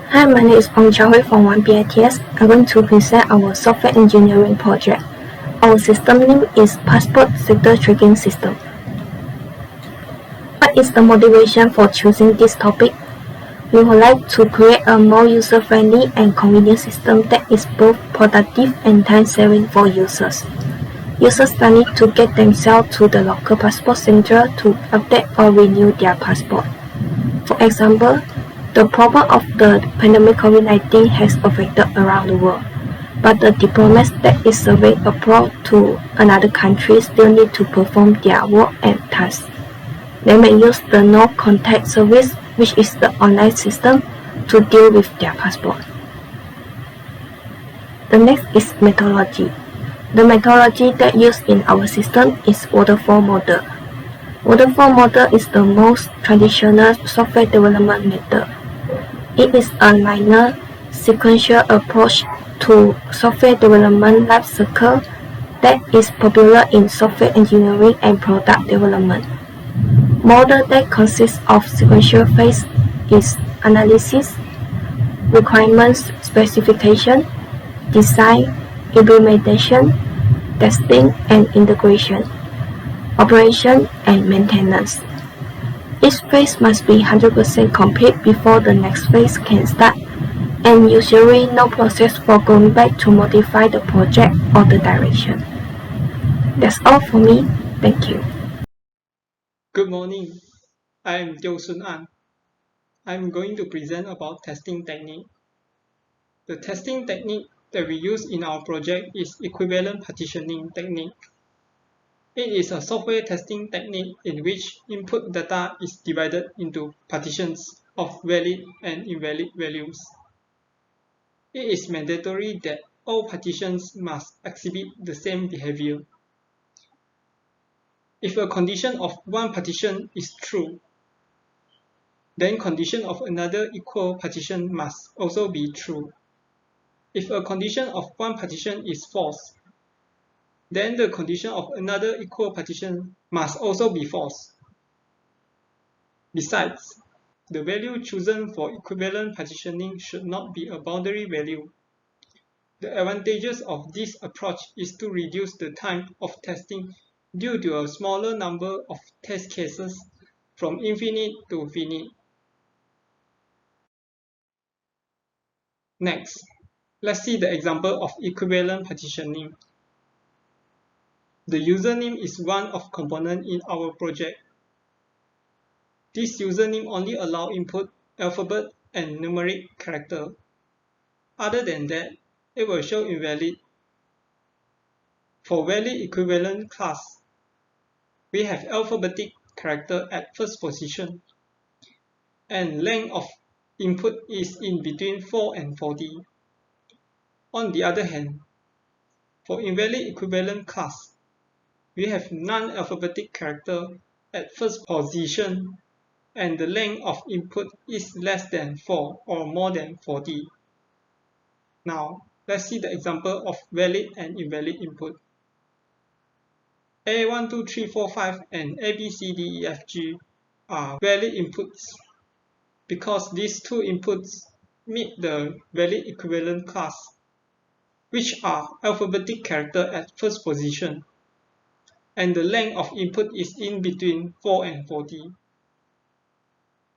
Hi, my name is Ong Qiao Hui from BITS. I'm going to present our software engineering project. Our system name is Passport Sector Tracking System. What is the motivation for choosing this topic? We would like to create a more user-friendly and convenient system that is both productive and time-saving for users. Users don't need to get themselves to the local passport center to update or renew their passport. For example, the problem of the pandemic COVID-19 has affected around the world, but the diplomats that is surveyed abroad to another country still need to perform their work and tasks. They may use the no-contact service, which is the online system, to deal with their passport. The next is methodology. The methodology that used in our system is waterfall model. Waterfall model is the most traditional software development method. It is a linear, sequential approach to software development life cycle that is popular in software engineering and product development. Model that consists of sequential phase is analysis, requirements specification, design, implementation, testing and integration, operation and maintenance. Each phase must be 100% complete before the next phase can start, and usually no process for going back to modify the project or the direction. That's all for me. Thank you. Good morning. I am Teoh. I'm going to present about testing technique. The testing technique that we use in our project is equivalent partitioning technique. It is a software testing technique in which input data is divided into partitions of valid and invalid values. It is mandatory that all partitions must exhibit the same behavior. If a condition of one partition is true, then condition of another equal partition must also be true. If a condition of one partition is false, then the condition of another equal partition must also be false. Besides, the value chosen for equivalent partitioning should not be a boundary value. The advantages of this approach is to reduce the time of testing due to a smaller number of test cases from infinite to finite. Next, let's see the example of equivalent partitioning. The username is one of component in our project. This username only allows input alphabet and numeric character. Other than that, it will show invalid. For valid equivalent class, we have alphabetic character at first position, and length of input is in between 4 and 40. On the other hand, for invalid equivalent class, we have non-alphabetic character at first position, and the length of input is less than 4 or more than 40. Now, let's see the example of valid and invalid input. A1, 2, 3, 4, 5 and A, B, C, D, E, F, G are valid inputs because these two inputs meet the valid equivalent class, which are alphabetic character at first position, and the length of input is in between 4 and 40.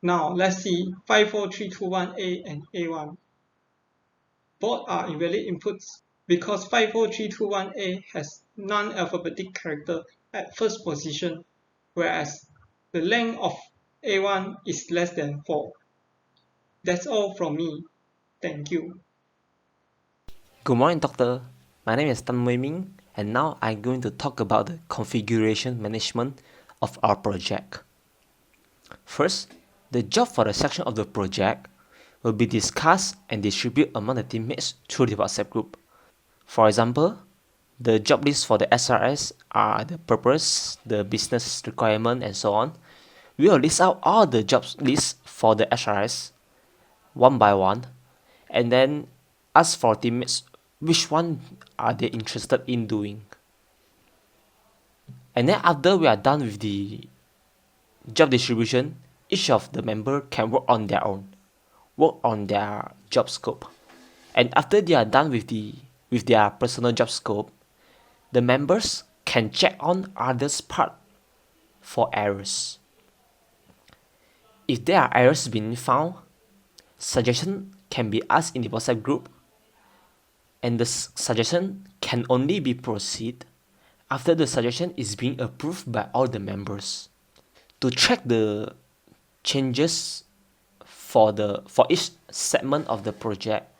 Now let's see 54321A and A1. Both are invalid inputs because 54321A has non-alphabetic character at first position, whereas the length of A1 is less than 4. That's all from me. Thank you. Good morning, Doctor. My name is Wei Ming, and now I'm going to talk about the configuration management of our project. First, the job for the section of the project will be discussed and distributed among the teammates through the WhatsApp group. For example, the job lists for the SRS are the purpose, the business requirement, and so on. We will list out all the job lists for the SRS one by one, and then ask for teammates which one are they interested in doing. And then after we are done with the job distribution, each of the member can work on their own, work on their job scope. And after they are done with their personal job scope, the members can check on others' part for errors. If there are errors being found, suggestion can be asked in the WhatsApp group, and the suggestion can only be proceed after the suggestion is being approved by all the members. To track the changes for each segment of the project,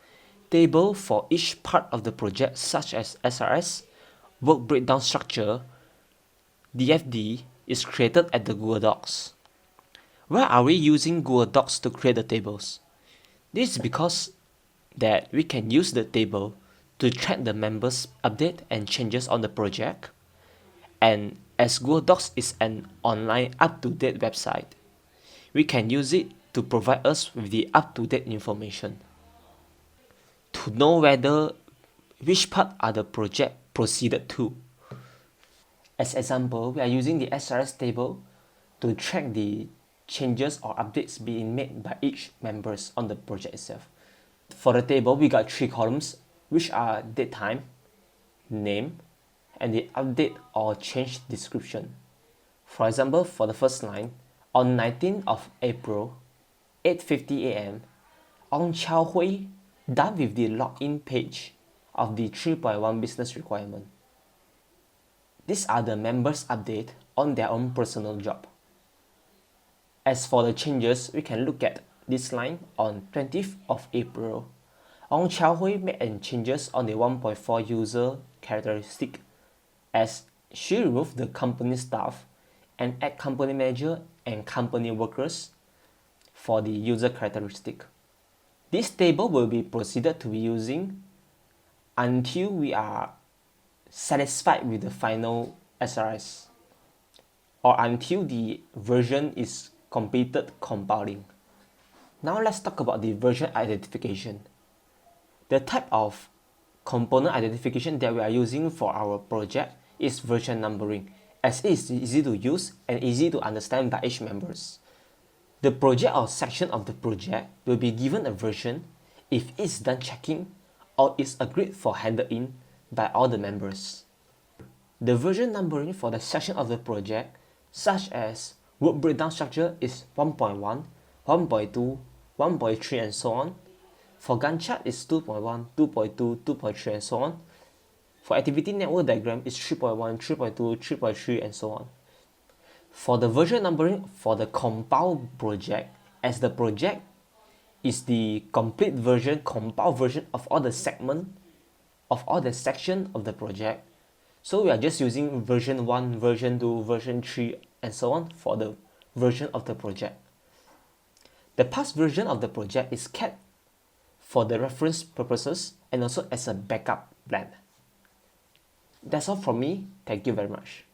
table for each part of the project such as SRS, work breakdown structure, DFD is created at the Google Docs. Why are we using Google Docs to create the tables? This is because that we can use the table to track the members' update and changes on the project, and as Google Docs is an online up-to-date website, we can use it to provide us with the up-to-date information. To know whether which part are the project proceeded to. As example, we are using the SRS table to track the changes or updates being made by each members on the project itself. For the table, we got 3 columns, which are date time, name, and the update or change description. For example, for the first line, on 19th of April, 8:50 a.m., Ong Qiao Hui done with the login page of the 3.1 business requirement. These are the members' update on their own personal job. As for the changes, we can look at this line on 20th of April. Ong Qiao Hui made changes on the 1.4 user characteristic as she removed the company staff and add company manager and company workers for the user characteristic. This table will be proceeded to be using until we are satisfied with the final SRS or until the version is completed compiling. Now let's talk about the version identification. The type of component identification that we are using for our project is version numbering, as it is easy to use and easy to understand by each members. The project or section of the project will be given a version if it's done checking or is agreed for handed in by all the members. The version numbering for the section of the project, such as work breakdown structure, is 1.1, 1.2, 1.3 and so on. For Gantt chart is 2.1, 2.2, 2.3 and so on. For activity network diagram is 3.1, 3.2, 3.3 and so on. For the version numbering for the compiled project, as the project is the complete version, compiled version of all the segment, of all the section of the project. So we are just using version 1, version 2, version 3 and so on for the version of the project. The past version of the project is kept for the reference purposes and also as a backup plan. That's all from me. Thank you very much.